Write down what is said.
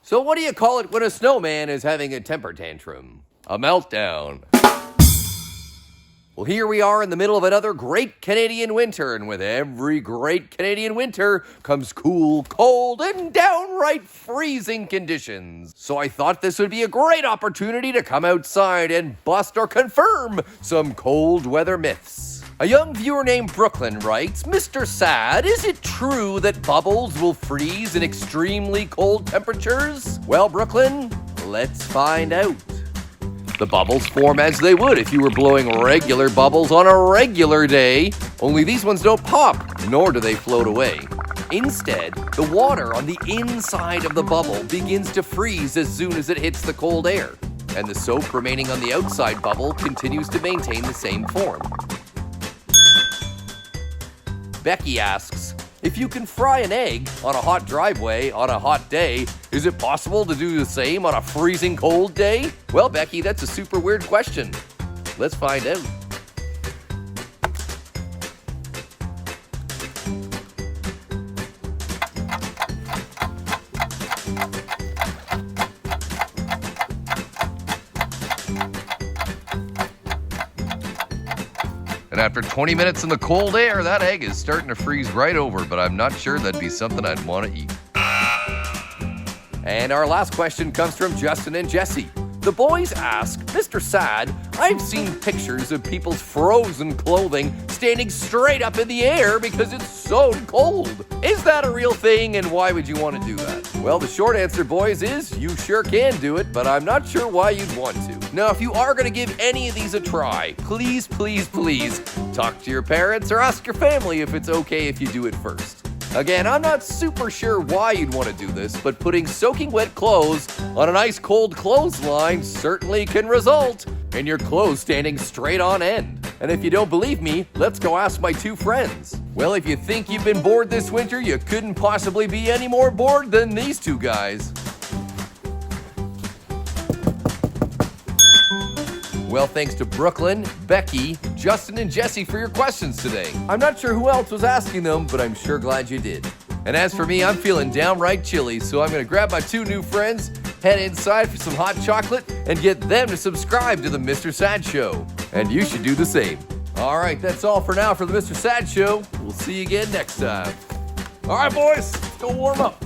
So what do you call it when a snowman is having a temper tantrum? A meltdown. Well, here we are in the middle of another great Canadian winter, and with every great Canadian winter comes cool, cold, and downright freezing conditions. So I thought this would be a great opportunity to come outside and bust or confirm some cold weather myths. A young viewer named Brooklyn writes, Mr. Saad, is it true that bubbles will freeze in extremely cold temperatures? Well, Brooklyn, let's find out. The bubbles form as they would if you were blowing regular bubbles on a regular day, only these ones don't pop, nor do they float away. Instead, the water on the inside of the bubble begins to freeze as soon as it hits the cold air, and the soap remaining on the outside bubble continues to maintain the same form. Becky asks, if you can fry an egg on a hot driveway on a hot day, is it possible to do the same on a freezing cold day? Well, Becky, that's a super weird question. Let's find out. And after 20 minutes in the cold air, that egg is starting to freeze right over, but I'm not sure that'd be something I'd want to eat. And our last question comes from Justin and Jesse. The boys ask, Mr. Saad, I've seen pictures of people's frozen clothing standing straight up in the air because it's so cold. Is that a real thing, and why would you want to do that? Well, the short answer, boys, is you sure can do it, but I'm not sure why you'd want to. Now, if you are going to give any of these a try, please, please, please talk to your parents or ask your family if it's okay if you do it first. Again, I'm not super sure why you'd want to do this, but putting soaking wet clothes on an ice cold clothesline certainly can result in your clothes standing straight on end. And if you don't believe me, let's go ask my two friends. Well, if you think you've been bored this winter, you couldn't possibly be any more bored than these two guys. Well, thanks to Brooklyn, Becky, Justin, and Jesse for your questions today. I'm not sure who else was asking them, but I'm sure glad you did. And as for me, I'm feeling downright chilly, so I'm going to grab my two new friends, head inside for some hot chocolate, and get them to subscribe to the Mr. Saad Show. And you should do the same. All right, that's all for now for the Mr. Saad Show. We'll see you again next time. All right, boys, let's go warm up.